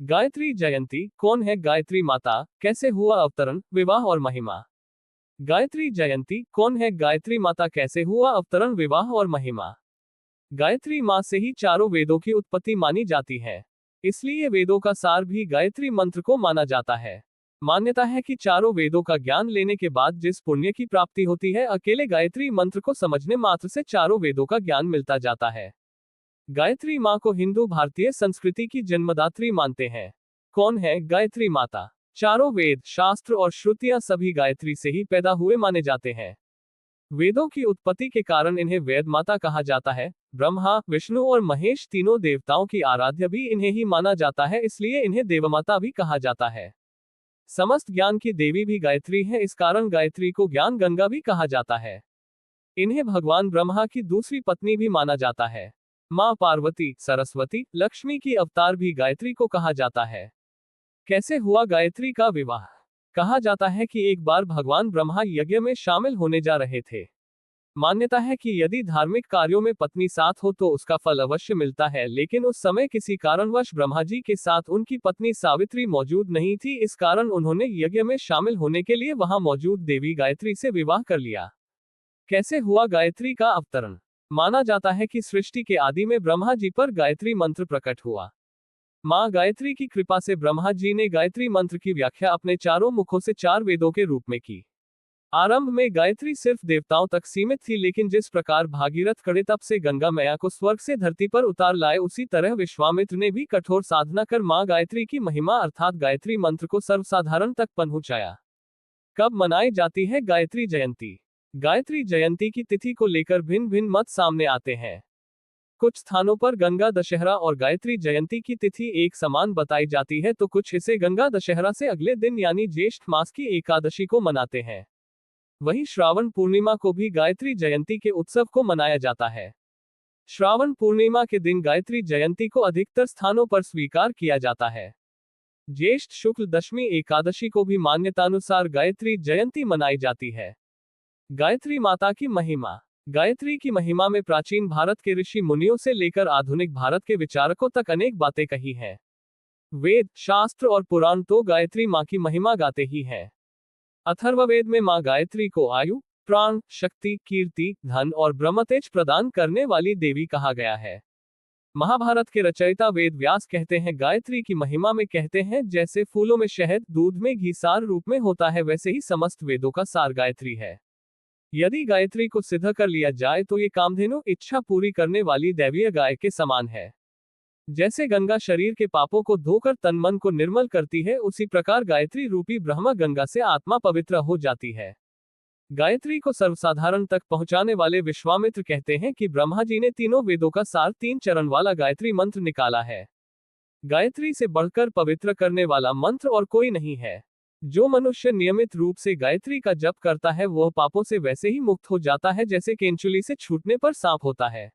गायत्री जयंती कौन है गायत्री माता, कैसे हुआ अवतरण, विवाह और महिमा। गायत्री जयंती कौन है गायत्री माता, कैसे हुआ अवतरण, विवाह और महिमा। गायत्री माँ से ही चारों वेदों की उत्पत्ति मानी जाती है, इसलिए वेदों का सार भी गायत्री मंत्र को माना जाता है। मान्यता है कि चारों वेदों का ज्ञान लेने के बाद जिस पुण्य की प्राप्ति होती है, अकेले गायत्री मंत्र को समझने मात्र से चारों वेदों का ज्ञान मिलता जाता है। गायत्री माँ को हिंदू भारतीय संस्कृति की जन्मदात्री मानते हैं। कौन है गायत्री माता? चारों वेद, शास्त्र और श्रुतियां सभी गायत्री से ही पैदा हुए माने जाते हैं। वेदों की उत्पत्ति के कारण इन्हें वेद माता कहा जाता है। ब्रह्मा, विष्णु और महेश तीनों देवताओं की आराध्य भी इन्हें ही माना जाता है, इसलिए इन्हें देवमाता भी कहा जाता है। समस्त ज्ञान की देवी भी गायत्री है, इस कारण गायत्री को ज्ञान गंगा भी कहा जाता है। इन्हें भगवान ब्रह्मा की दूसरी पत्नी भी माना जाता है। माँ पार्वती, सरस्वती, लक्ष्मी की अवतार भी गायत्री को कहा जाता है। कैसे हुआ गायत्री का विवाह? कहा जाता है कि एक बार भगवान ब्रह्मा यज्ञ में शामिल होने जा रहे थे। मान्यता है कि यदि धार्मिक कार्यों में पत्नी साथ हो तो उसका फल अवश्य मिलता है, लेकिन उस समय किसी कारणवश ब्रह्मा जी के साथ उनकी पत्नी सावित्री मौजूद नहीं थी, इस कारण उन्होंने यज्ञ में शामिल होने के लिए वहां मौजूद देवी गायत्री से विवाह कर लिया। कैसे हुआ गायत्री का अवतरण? माना जाता है कि सृष्टि के आदि में ब्रह्मा जी पर गायत्री मंत्र प्रकट हुआ। मां गायत्री की कृपा से ब्रह्मा जी ने गायत्री मंत्र की व्याख्या अपने चारों मुखों से चार वेदों के रूप में की। आरंभ में गायत्री सिर्फ देवताओं तक सीमित थी, लेकिन जिस प्रकार भागीरथ कड़े तप से गंगा मैया को स्वर्ग से धरती पर उतार लाए, उसी तरह विश्वामित्र ने भी कठोर साधना कर मां गायत्री की महिमा अर्थात गायत्री मंत्र को सर्वसाधारण तक पहुंचाया। कब मनाई जाती है गायत्री जयंती? गायत्री जयंती की तिथि को लेकर भिन्न भिन्न मत सामने आते हैं। कुछ स्थानों पर गंगा दशहरा और गायत्री जयंती की तिथि एक समान बताई जाती है, तो कुछ इसे गंगा दशहरा से अगले दिन यानी ज्येष्ठ मास की एकादशी को मनाते हैं। वहीं श्रावण पूर्णिमा को भी गायत्री जयंती के उत्सव को मनाया जाता है। श्रावण पूर्णिमा के दिन गायत्री जयंती को अधिकतर स्थानों पर स्वीकार किया जाता है। ज्येष्ठ शुक्ल दशमी एकादशी को भी मान्यतानुसार गायत्री जयंती मनाई जाती है। गायत्री माता की महिमा। गायत्री की महिमा में प्राचीन भारत के ऋषि मुनियों से लेकर आधुनिक भारत के विचारकों तक अनेक बातें कही हैं। वेद, शास्त्र और पुराण तो गायत्री माँ की महिमा गाते ही हैं। अथर्ववेद में माँ गायत्री को आयु, प्राण, शक्ति, कीर्ति, धन और ब्रह्मतेज प्रदान करने वाली देवी कहा गया है। महाभारत के रचयिता वेद व्यास कहते हैं, गायत्री की महिमा में कहते हैं, जैसे फूलों में शहद, दूध में घी सार रूप में होता है, वैसे ही समस्त वेदों का सार गायत्री है। यदि गायत्री को सिद्ध कर लिया जाए तो ये कामधेनु, इच्छा पूरी करने वाली दैवीय गाय के समान है। जैसे गंगा शरीर के पापों को धोकर तन मन को निर्मल करती है, उसी प्रकार गायत्री रूपी ब्रह्म गंगा से आत्मा पवित्र हो जाती है। गायत्री को सर्वसाधारण तक पहुंचाने वाले विश्वामित्र कहते हैं कि ब्रह्मा जी ने तीनों वेदों का सार 3 चरण वाला गायत्री मंत्र निकाला है। गायत्री से बढ़कर पवित्र करने वाला मंत्र और कोई नहीं है। जो मनुष्य नियमित रूप से गायत्री का जप करता है, वह पापों से वैसे ही मुक्त हो जाता है जैसे केंचुली से छूटने पर सांप होता है।